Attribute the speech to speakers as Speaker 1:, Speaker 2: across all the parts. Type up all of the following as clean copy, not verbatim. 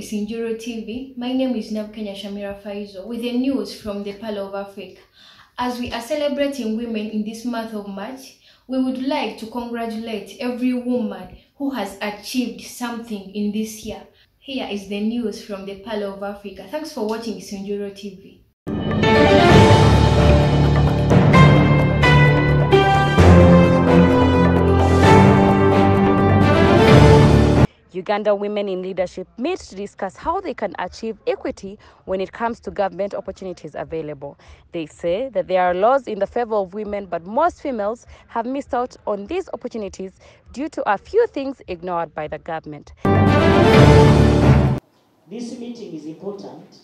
Speaker 1: Isinijurutv. My name is Nabkenya Shamira Faizo with the news from the Pearl of Africa. As we are celebrating women in this month of March, we would like to congratulate every woman who has achieved something in this year. Here is the news from the Pearl of Africa. Thanks for watching Isinijurutv.
Speaker 2: Uganda women in leadership meet to discuss how they can achieve equity when it comes to government opportunities available. They say that there are laws in the favor of women, but most females have missed out on these opportunities due to a few things ignored by the government.
Speaker 3: This meeting is important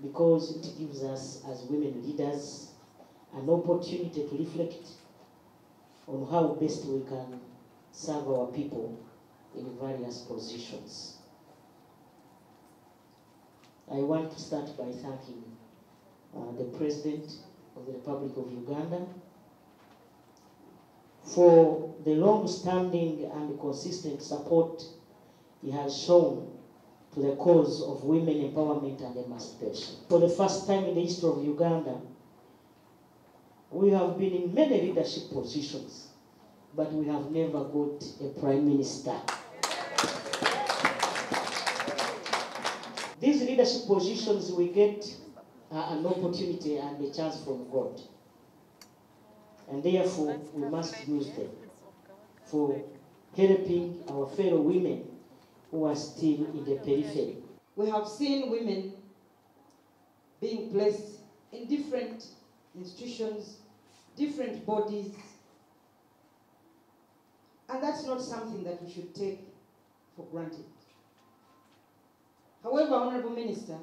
Speaker 3: because it gives us, as women leaders, an opportunity to reflect on how best we can serve our people in various positions. I want to start by thanking the President of the Republic of Uganda for the long-standing and consistent support he has shown to the cause of women empowerment and emancipation. For the first time in the history of Uganda, we have been in many leadership positions, but we have never got a prime minister. These leadership positions we get an opportunity and a chance from God. And therefore, we must use them for helping our fellow women who are still in the periphery.
Speaker 4: We have seen women being placed in different institutions, different bodies, and that's not something that we should take for granted. However, Honorable Minister,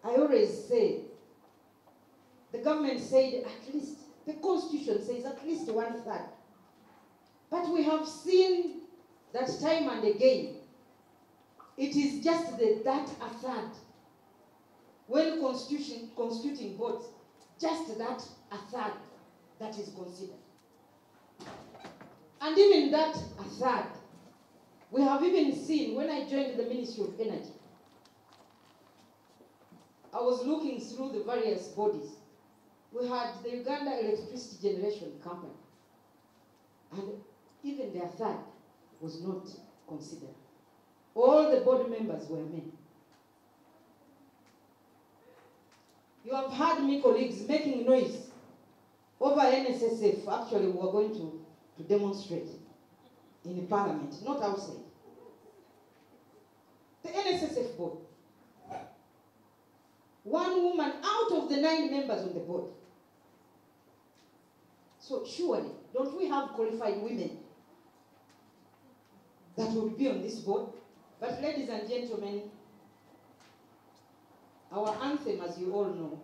Speaker 4: I always say, the government said at least, the Constitution says at least 1/3. But we have seen that time and again, it is just that 1/3. When constituting votes, just that 1/3 that is considered. And even that 1/3, we have even seen, when I joined the Ministry of Energy, I was looking through the various bodies. We had the Uganda Electricity Generation Company, and even their 1/3 was not considered. All the board members were men. You have heard me, colleagues, making noise over NSSF. Actually, we were going to demonstrate in Parliament, not outside. The NSSF board. One woman out of the 9 members on the board. So surely, don't we have qualified women that would be on this board? But ladies and gentlemen, our anthem, as you all know,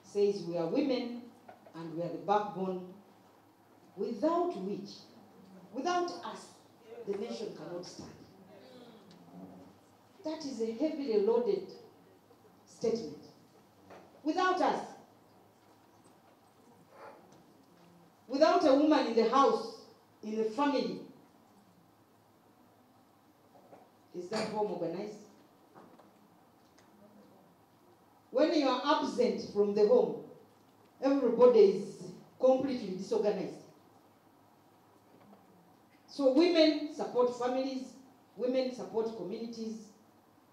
Speaker 4: says we are women and we are the backbone, without which, without us, the nation cannot stand. That is a heavily loaded statement. Without us, without a woman in the house, in the family, is that home organized? When you are absent from the home, everybody is completely disorganized. So women support families, women support communities,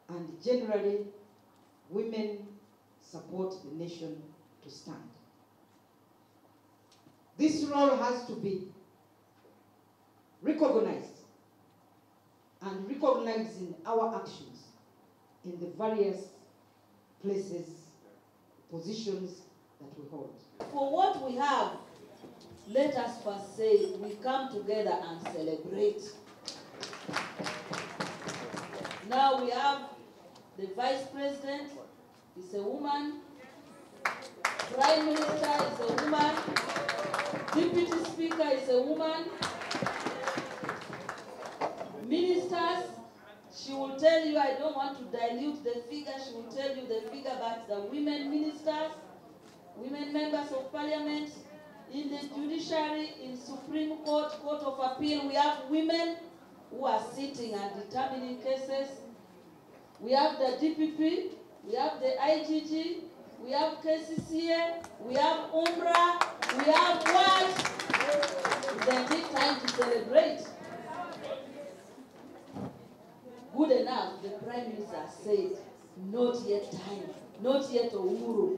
Speaker 4: and generally, women support the nation to stand. This role has to be recognized, and recognizing our actions in the various places, positions that we hold.
Speaker 5: For what we have, let us first say we come together and celebrate. Now we have the Vice President is a woman, Prime Minister is a woman, Deputy Speaker is a woman, ministers, she will tell you, I don't want to dilute the figure, she will tell you the figure, but the women ministers, women members of parliament, in the judiciary, in Supreme Court, Court of Appeal, we have women who are sitting and determining cases. We have the DPP, we have the IGG, we have KCCA, we have UMRA, we have what? It's indeed time to celebrate. Good enough, the Prime Minister said, not yet time, not yet Uhuru.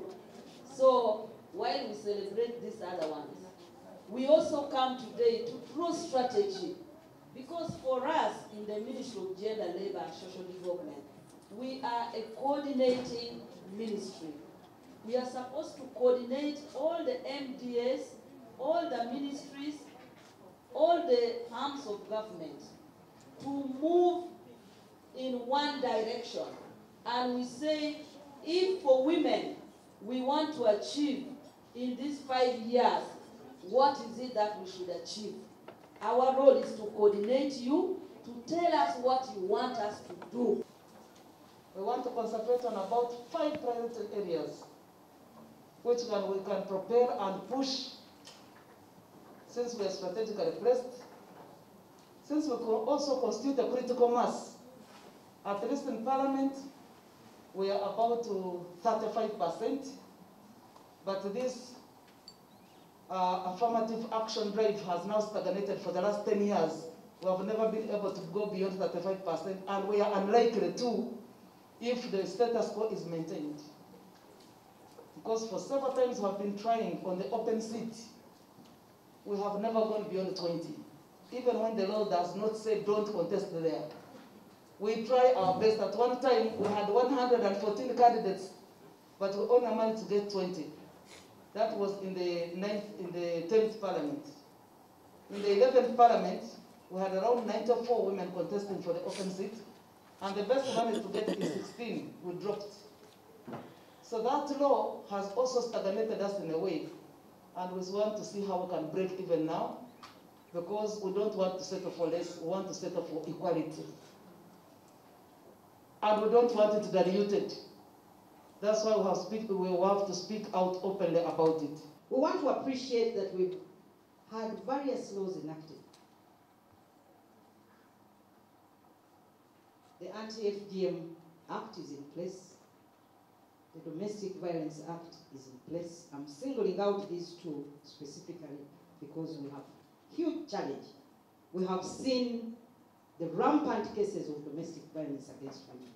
Speaker 5: So while we celebrate these other ones, we also come today to draw strategy, because for us in the Ministry of Gender, Labour and Social Development, we are a coordinating ministry. We are supposed to coordinate all the MDAs, all the ministries, all the arms of government to move in one direction. And we say, if for women we want to achieve in these 5 years, what is it that we should achieve? Our role is to coordinate you, to tell us what you want us to do.
Speaker 6: We want to concentrate on about 5 priority areas which we can prepare and push, since we are strategically placed, since we also constitute a critical mass. At least in Parliament, we are about to 35%, but this affirmative action drive has now stagnated for the last 10 years. We have never been able to go beyond 35%, and we are unlikely to if the status quo is maintained. Because for several times we have been trying on the open seat, we have never gone beyond 20. Even when the law does not say don't contest there. We try our best. At one time, we had 114 candidates, but we only managed to get 20. That was in the 10th Parliament. In the 11th Parliament, we had around 94 women contesting for the open seat, and the best we managed to get is 16. We dropped. So that law has also stagnated us in a way, and we want to see how we can break even now, because we don't want to settle for less, we want to settle for equality. And we don't want it diluted. That's why we have to speak out openly about it.
Speaker 4: We want to appreciate that we've had various laws enacted. The Anti-FGM Act is in place. The Domestic Violence Act is in place. I'm singling out these two specifically because we have huge challenge. We have seen the rampant cases of domestic violence against women.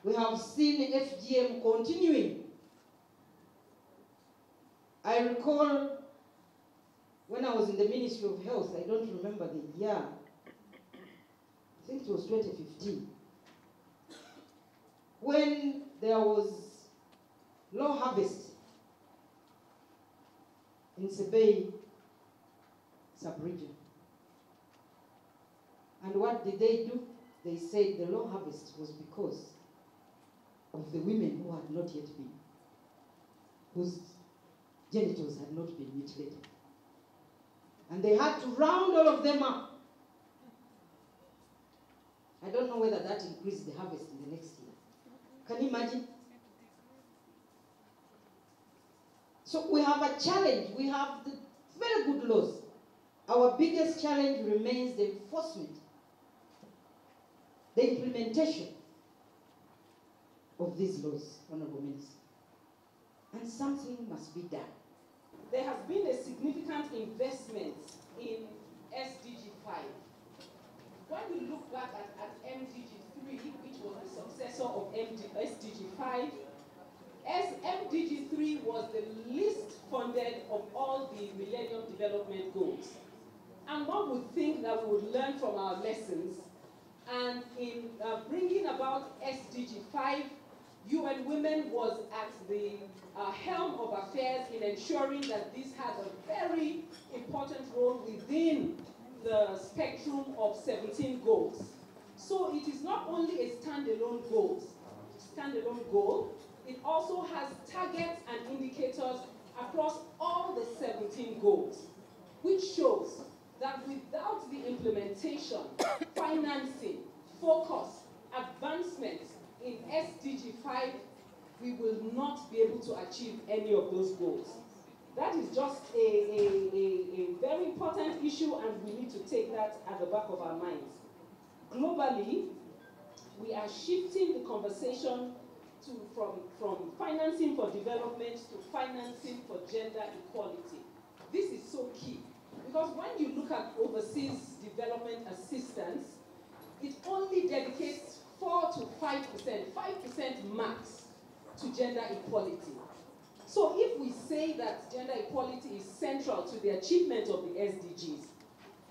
Speaker 4: We have seen FGM continuing. I recall when I was in the Ministry of Health, I don't remember the year, I think it was 2015, when there was low harvest in Sebei sub-region. And what did they do? They said the low harvest was because of the women who had not yet been, whose genitals had not been mutilated. And they had to round all of them up. I don't know whether that increased the harvest in the next year. Can you imagine? So we have a challenge. We have the very good laws. Our biggest challenge remains the enforcement, the implementation of these laws, Honorable Minister. And something must be done.
Speaker 7: There has been a significant investment in SDG 5. When we look back at MDG 3, which was the successor of SDG 5, MDG 3 was the least funded of all the Millennium Development Goals. And one would think that we would learn from our lessons, and in bringing about SDG 5, UN Women was at the helm of affairs in ensuring that this had a very important role within the spectrum of 17 goals. So it is not only a standalone goal, it also has targets and indicators across all the 17 goals, which shows that without the implementation, financing, focus, advancement in SDG 5, we will not be able to achieve any of those goals. that is just a very important issue, and we need to take that at the back of our minds. Globally, we are shifting the conversation from financing for development to financing for gender equality. This is so key, because when you look at overseas development assistance, it only dedicates 4 to 5%, 5% max to gender equality. So if we say that gender equality is central to the achievement of the SDGs,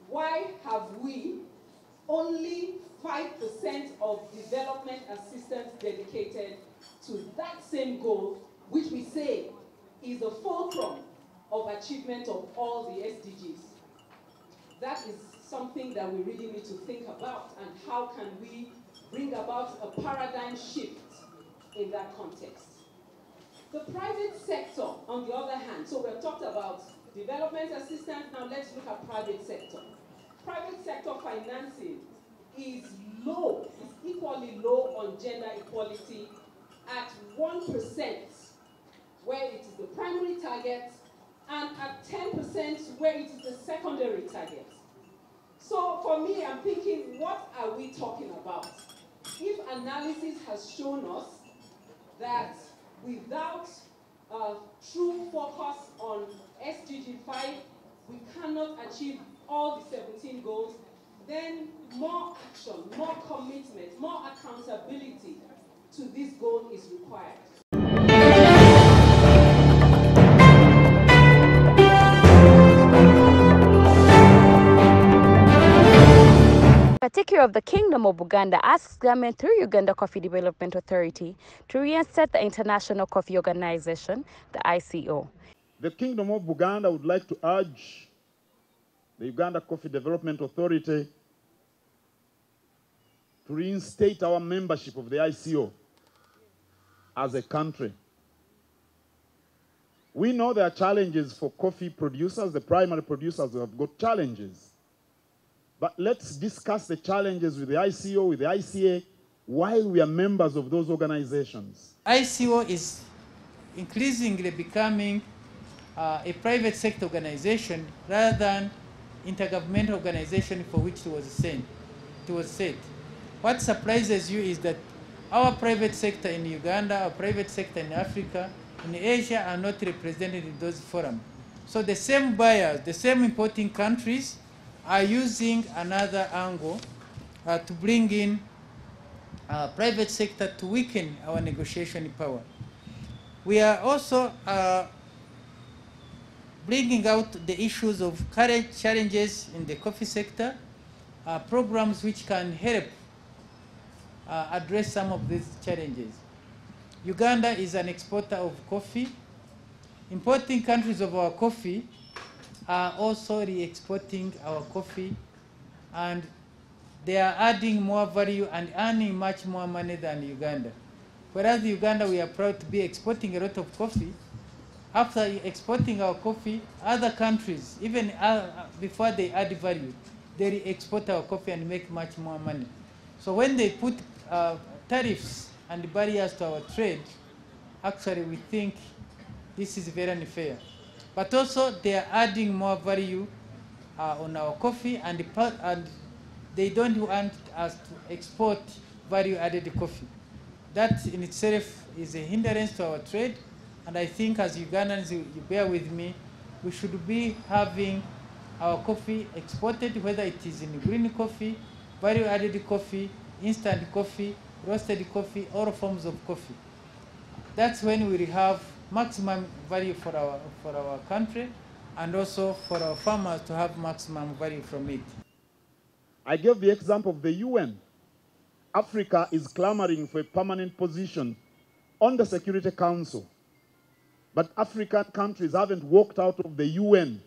Speaker 7: why have we only 5% of development assistance dedicated to that same goal, which we say is the fulcrum of achievement of all the SDGs? That is something that we really need to think about, and how can we bring about a paradigm shift in that context. The private sector, on the other hand, so we've talked about development assistance, now let's look at private sector. Private sector financing is low, is equally low on gender equality at 1%, where it is the primary target, and at 10% where it is the secondary target. So for me, I'm thinking, what are we talking about? If analysis has shown us that without a true focus on SDG 5, we cannot achieve all the 17 goals, then more action, more commitment, more accountability to this goal is required.
Speaker 2: Particular of the Kingdom of Uganda asks government through Uganda Coffee Development Authority to reinstate the International Coffee Organization, the ICO.
Speaker 8: The Kingdom of Uganda would like to urge the Uganda Coffee Development Authority to reinstate our membership of the ICO as a country. We know there are challenges for coffee producers. The primary producers have got challenges. But let's discuss the challenges with the ICO, with the ICA, while we are members of those organizations.
Speaker 9: ICO is increasingly becoming a private sector organization rather than intergovernmental organization for which it was set. What surprises you is that our private sector in Uganda, our private sector in Africa, in Asia are not represented in those forums. So the same buyers, the same importing countries are using another angle to bring in private sector to weaken our negotiation power. We are also bringing out the issues of current challenges in the coffee sector, programs which can help address some of these challenges. Uganda is an exporter of coffee. Importing countries of our coffee are also re-exporting our coffee, and they are adding more value and earning much more money than Uganda. Whereas Uganda, we are proud to be exporting a lot of coffee. After exporting our coffee, other countries, even before they add value, they re-export our coffee and make much more money. So when they put tariffs and barriers to our trade, actually we think this is very unfair. But also they are adding more value on our coffee, and they don't want us to export value-added coffee. That in itself is a hindrance to our trade, and I think as Ugandans, you bear with me, we should be having our coffee exported, whether it is in green coffee, value-added coffee, instant coffee, roasted coffee, all forms of coffee. That's when we will have maximum value for our country, and also for our farmers to have maximum value from it.
Speaker 8: I gave the example of the UN. Africa is clamoring for a permanent position on the Security Council. But African countries haven't walked out of the UN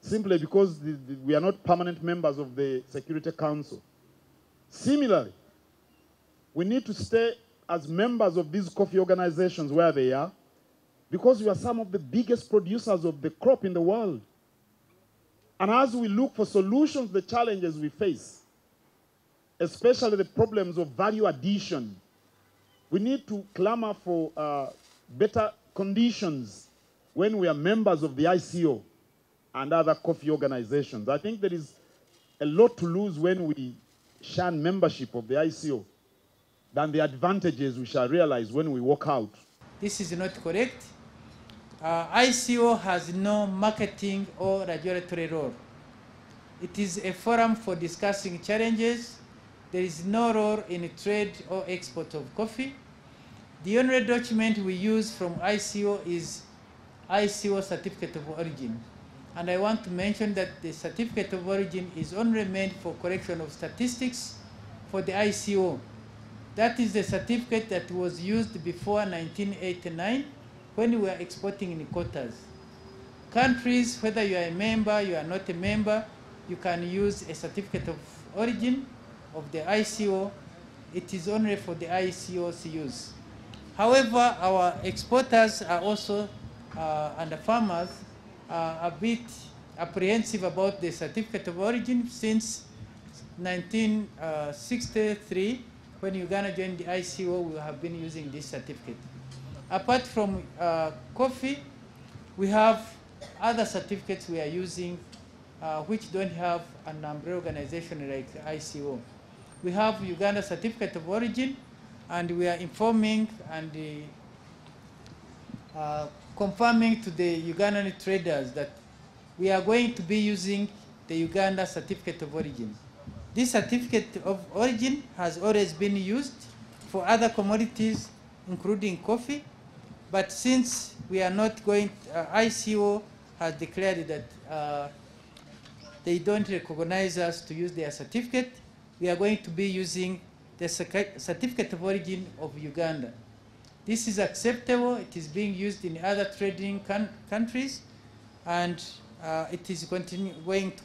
Speaker 8: simply because we are not permanent members of the Security Council. Similarly, we need to stay as members of these coffee organizations where they are, because we are some of the biggest producers of the crop in the world. And as we look for solutions to the challenges we face, especially the problems of value addition, we need to clamor for better conditions when we are members of the ICO and other coffee organizations. I think there is a lot to lose when we shun membership of the ICO than the advantages we shall realize when we walk out.
Speaker 9: This is not correct. ICO has no marketing or regulatory role. It is a forum for discussing challenges. There is no role in trade or export of coffee. The only document we use from ICO is ICO Certificate of Origin. And I want to mention that the Certificate of Origin is only meant for collection of statistics for the ICO. That is the certificate that was used before 1989 when we were exporting in quotas. Countries, whether you are a member, you are not a member, you can use a Certificate of Origin of the ICO. It is only for the ICO's use. However, our exporters are also, and the farmers, a bit apprehensive about the Certificate of Origin since 1963, when Uganda joined the ICO, we have been using this certificate. Apart from coffee, we have other certificates we are using which don't have an umbrella organization like ICO. We have Uganda Certificate of Origin, and we are informing and confirming to the Ugandan traders that we are going to be using the Uganda Certificate of Origin. This Certificate of Origin has always been used for other commodities, including coffee, but since we are not going, ICO has declared that they don't recognize us to use their certificate, we are going to be using the Certificate of Origin of Uganda. This is acceptable. It is being used in other trading countries, and it is going to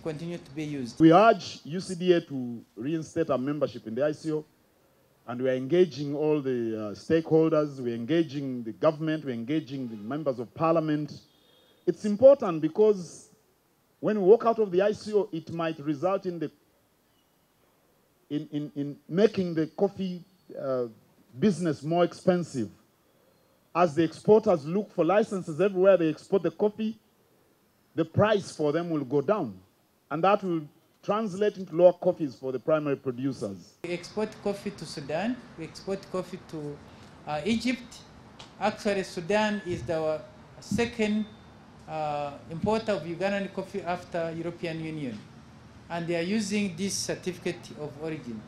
Speaker 9: continue to be used.
Speaker 8: We urge UCDA to reinstate our membership in the ICO, and we are engaging all the stakeholders, we're engaging the government, we're engaging the members of parliament. It's important because when we walk out of the ICO, it might result in making the coffee business more expensive. As the exporters look for licenses everywhere they export the coffee, the price for them will go down. And that will translate into lower coffees for the primary producers.
Speaker 9: We export coffee to Sudan, we export coffee to Egypt. Actually, Sudan is the second importer of Ugandan coffee after European Union. And they are using this certificate of origin,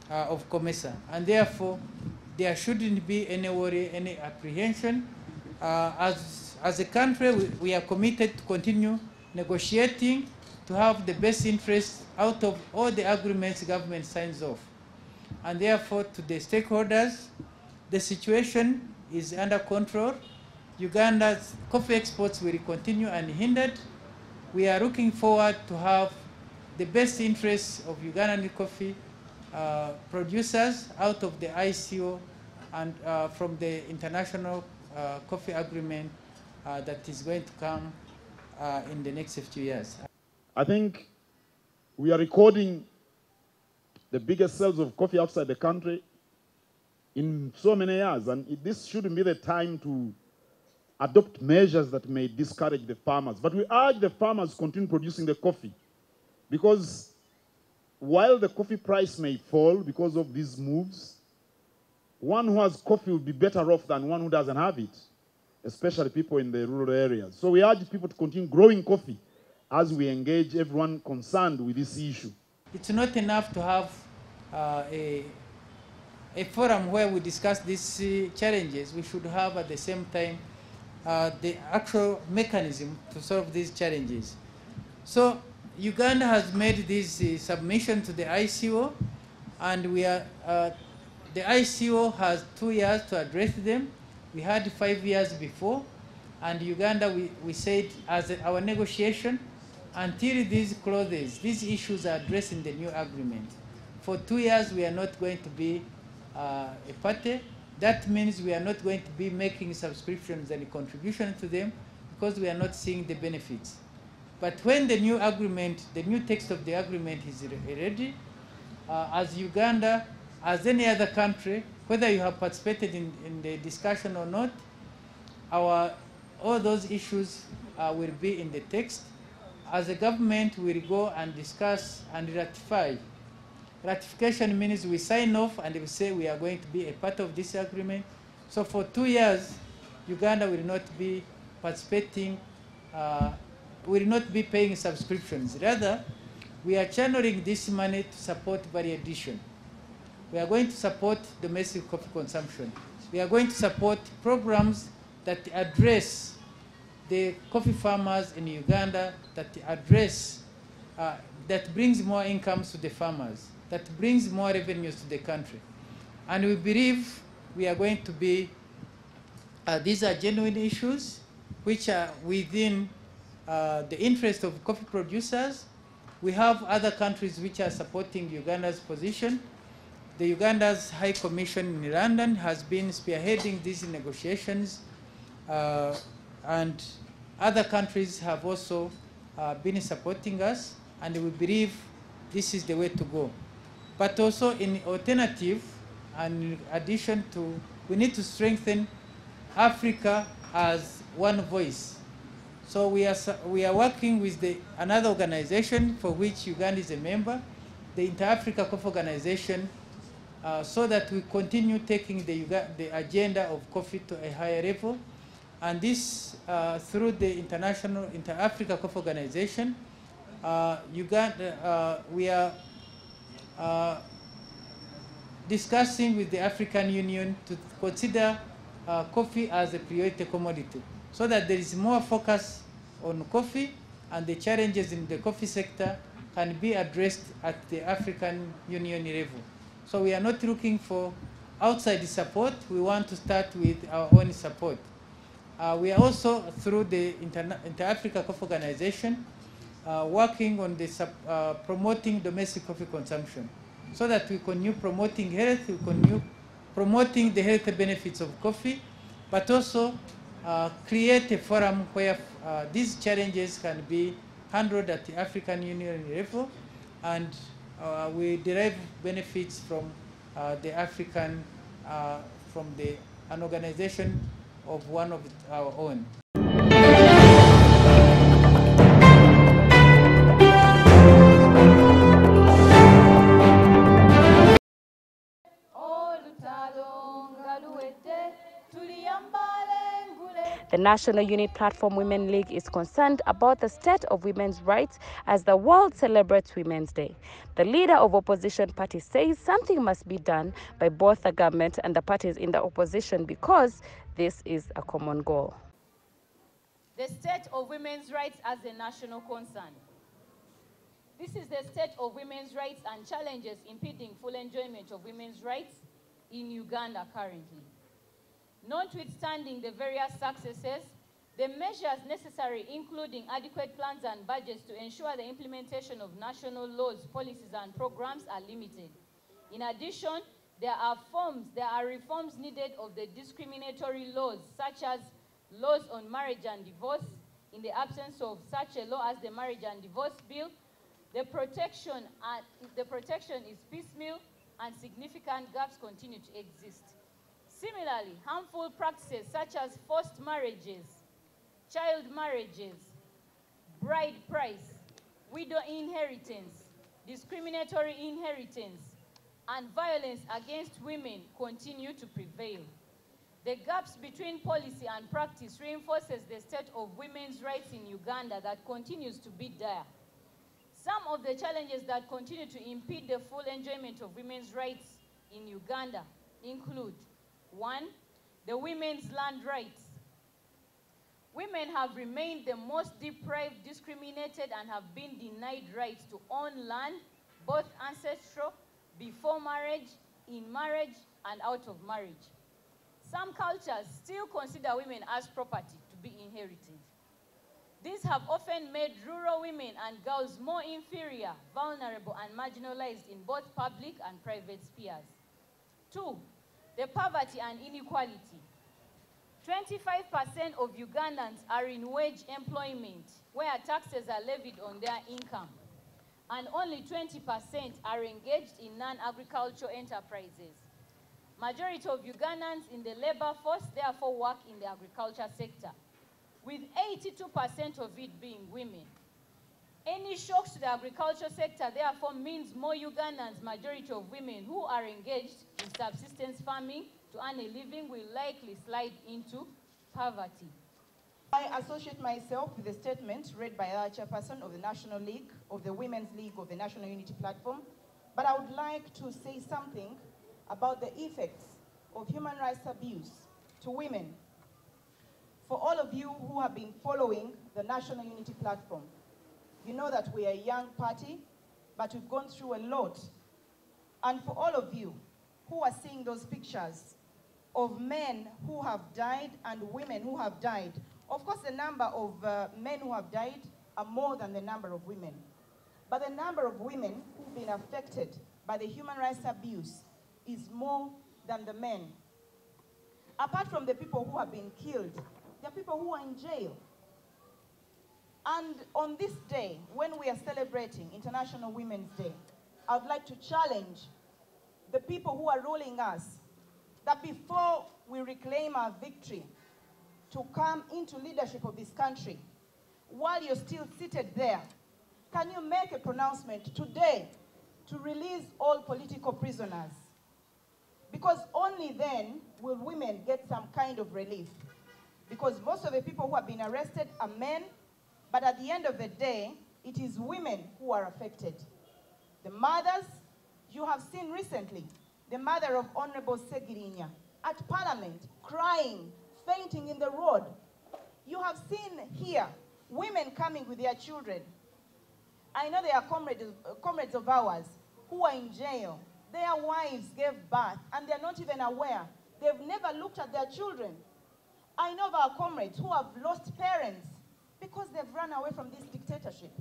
Speaker 9: of COMESA. And therefore, there shouldn't be any worry, any apprehension. As a country, we are committed to continue negotiating to have the best interest out of all the agreements the government signs off. And therefore, to the stakeholders, the situation is under control. Uganda's coffee exports will continue unhindered. We are looking forward to have the best interests of Ugandan coffee producers out of the ICO and from the international coffee agreement that is going to come in the next few years.
Speaker 8: I think we are recording the biggest sales of coffee outside the country in so many years, and this shouldn't be the time to adopt measures that may discourage the farmers. But we urge the farmers to continue producing the coffee, because while the coffee price may fall because of these moves, one who has coffee will be better off than one who doesn't have it, especially people in the rural areas. So we urge people to continue growing coffee as we engage everyone concerned with this issue.
Speaker 9: It's not enough to have a forum where we discuss these challenges. We should have at the same time the actual mechanism to solve these challenges. So Uganda has made this submission to the ICO, and we are, the ICO has 2 years to address them. We had 5 years before, and Uganda, we said as our negotiation, until these clauses, these issues are addressed in the new agreement. For 2 years, we are not going to be a party. That means we are not going to be making subscriptions and contributions to them because we are not seeing the benefits. But when the new agreement, the new text of the agreement is ready, as Uganda, as any other country, whether you have participated in the discussion or not, our all those issues will be in the text. As a government, we'll go and discuss and ratify. Ratification means we sign off and we say we are going to be a part of this agreement. So for 2 years, Uganda will not be participating, will not be paying subscriptions. Rather, we are channeling this money to support value addition. We are going to support domestic coffee consumption. We are going to support programs that address the coffee farmers in Uganda, that address, that brings more incomes to the farmers, that brings more revenues to the country. And we believe we are going to be, these are genuine issues which are within the interest of coffee producers. We have other countries which are supporting Uganda's position. The Uganda's High Commission in London has been spearheading these negotiations, and other countries have also been supporting us, and we believe this is the way to go. But also in alternative, and in addition to, we need to strengthen Africa as one voice. So we are working with another organization for which Uganda is a member, the Inter-Africa Coffee Organization, so that we continue taking the agenda of coffee to a higher level. And this through the Inter-Africa Coffee Organization, Uganda, we are discussing with the African Union to consider coffee as a priority commodity, so that there is more focus on coffee and the challenges in the coffee sector can be addressed at the African Union level. So we are not looking for outside support. We want to start with our own support. We are also, through the Inter-Africa Coffee Organization, working on promoting domestic coffee consumption, so that we continue promoting health, we continue promoting the health benefits of coffee, but also create a forum where these challenges can be handled at the African Union level, and we derive benefits from the African, from an organization of one of our own.
Speaker 2: The National Unit Platform Women League is concerned about the state of women's rights as the world celebrates Women's Day. The leader of opposition party says something must be done by both the government and the parties in the opposition because this is a common goal.
Speaker 10: The state of women's rights as a national concern. This is the state of women's rights and challenges impeding full enjoyment of women's rights in Uganda currently. Notwithstanding the various successes, the measures necessary, including adequate plans and budgets to ensure the implementation of national laws, policies, and programs are limited. In addition, there are reforms needed of the discriminatory laws, such as laws on marriage and divorce. In the absence of such a law as the Marriage and Divorce Bill, the protection is piecemeal and significant gaps continue to exist. Similarly, harmful practices such as forced marriages, child marriages, bride price, widow inheritance, discriminatory inheritance, and violence against women continue to prevail. The gaps between policy and practice reinforces the state of women's rights in Uganda that continues to be dire. Some of the challenges that continue to impede the full enjoyment of women's rights in Uganda include: 1, the women's land rights. Women have remained the most deprived, discriminated, and have been denied rights to own land, both ancestral, before marriage, in marriage, and out of marriage. Some cultures still consider women as property to be inherited. These have often made rural women and girls more inferior, vulnerable, and marginalized in both public and private spheres. 2, the poverty and inequality. 25% of Ugandans are in wage employment, where taxes are levied on their income, and only 20% are engaged in non-agricultural enterprises. Majority of Ugandans in the labor force therefore work in the agriculture sector. with 82% of it being women. Any shocks to the agriculture sector, therefore, means more Ugandans, majority of women who are engaged in subsistence farming to earn a living, will likely slide into poverty.
Speaker 11: I associate myself with the statement read by our chairperson of the National League, of the Women's League of the National Unity Platform, but I would like to say something about the effects of human rights abuse to women. For all of you who have been following the National Unity Platform, you know that we are a young party, but we've gone through a lot. And for all of you who are seeing those pictures of men who have died and women who have died, of course the number of men who have died are more than the number of women. But the number of women who've been affected by the human rights abuse is more than the men. Apart from the people who have been killed, there are people who are in jail. And on this day, when we are celebrating International Women's Day, I would like to challenge the people who are ruling us that before we reclaim our victory to come into leadership of this country, while you're still seated there, can you make a pronouncement today to release all political prisoners? Because only then will women get some kind of relief. Because most of the people who have been arrested are men, but at the end of the day, it is women who are affected. The mothers, you have seen recently, the mother of Honorable Segirinya at Parliament, crying, fainting in the road. You have seen here women coming with their children. I know there are comrades of ours who are in jail. Their wives gave birth and they're not even aware. They've never looked at their children. I know of our comrades who have lost parents because they've run away from this dictatorship.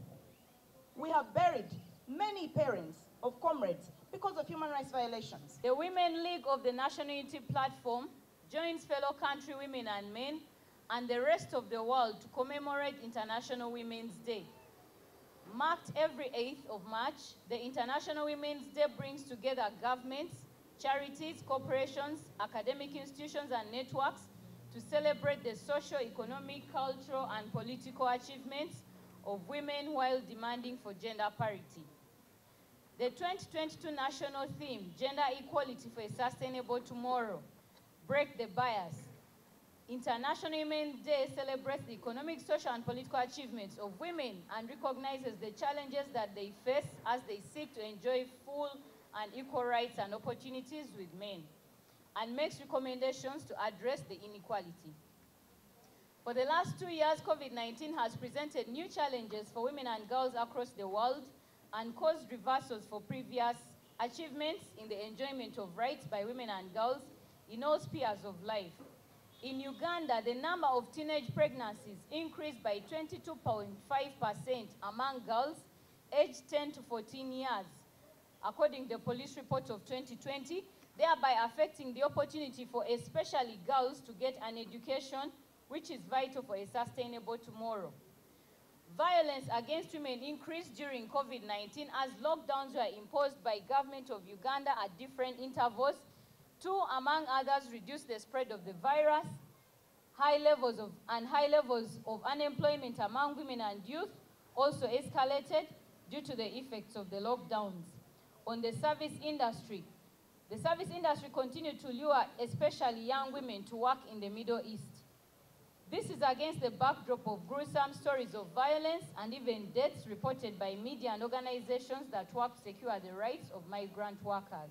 Speaker 11: We have buried many parents of comrades because of human rights violations.
Speaker 10: The Women League of the National Unity Platform joins fellow country women and men and the rest of the world to commemorate International Women's Day. Marked every 8th of March, the International Women's Day brings together governments, charities, corporations, academic institutions, and networks to celebrate the social, economic, cultural, and political achievements of women while demanding for gender parity. The 2022 national theme, Gender Equality for a Sustainable Tomorrow, Break the Bias. International Women's Day celebrates the economic, social, and political achievements of women and recognizes the challenges that they face as they seek to enjoy full and equal rights and opportunities with men, and makes recommendations to address the inequality. For the last 2 years, COVID-19 has presented new challenges for women and girls across the world and caused reversals for previous achievements in the enjoyment of rights by women and girls in all spheres of life. In Uganda, the number of teenage pregnancies increased by 22.5% among girls aged 10 to 14 years, according to the police report of 2020, thereby affecting the opportunity for especially girls to get an education, which is vital for a sustainable tomorrow. Violence against women increased during COVID-19 as lockdowns were imposed by government of Uganda at different intervals to, among others, reduce the spread of the virus. High levels of unemployment among women and youth also escalated due to the effects of the lockdowns. On the service industry continued to lure especially young women to work in the Middle East. This is against the backdrop of gruesome stories of violence and even deaths reported by media and organizations that work to secure the rights of migrant workers.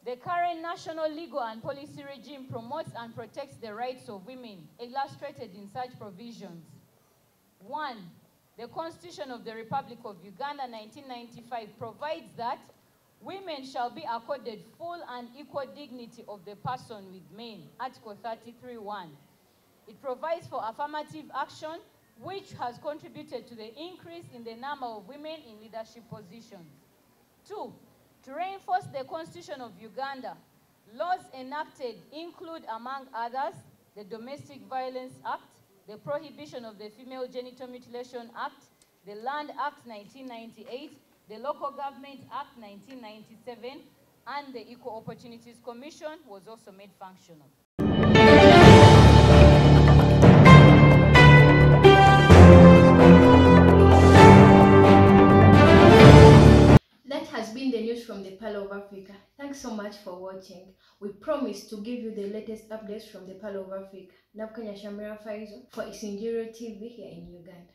Speaker 10: The current national legal and policy regime promotes and protects the rights of women, illustrated in such provisions. 1. The Constitution of the Republic of Uganda, 1995, provides that women shall be accorded full and equal dignity of the person with men, Article 33(1). It provides for affirmative action, which has contributed to the increase in the number of women in leadership positions. 2. To reinforce the Constitution of Uganda, laws enacted include, among others, the Domestic Violence Act, the Prohibition of the Female Genital Mutilation Act, the Land Act 1998, the Local Government Act 1997, and the Equal Opportunities Commission was also made functional.
Speaker 1: news from the Pearl of Africa. Thanks so much for watching. We promise to give you the latest updates from the Pearl of Africa. Napkanya Shamira Faizo for Isinijurutv here in Uganda.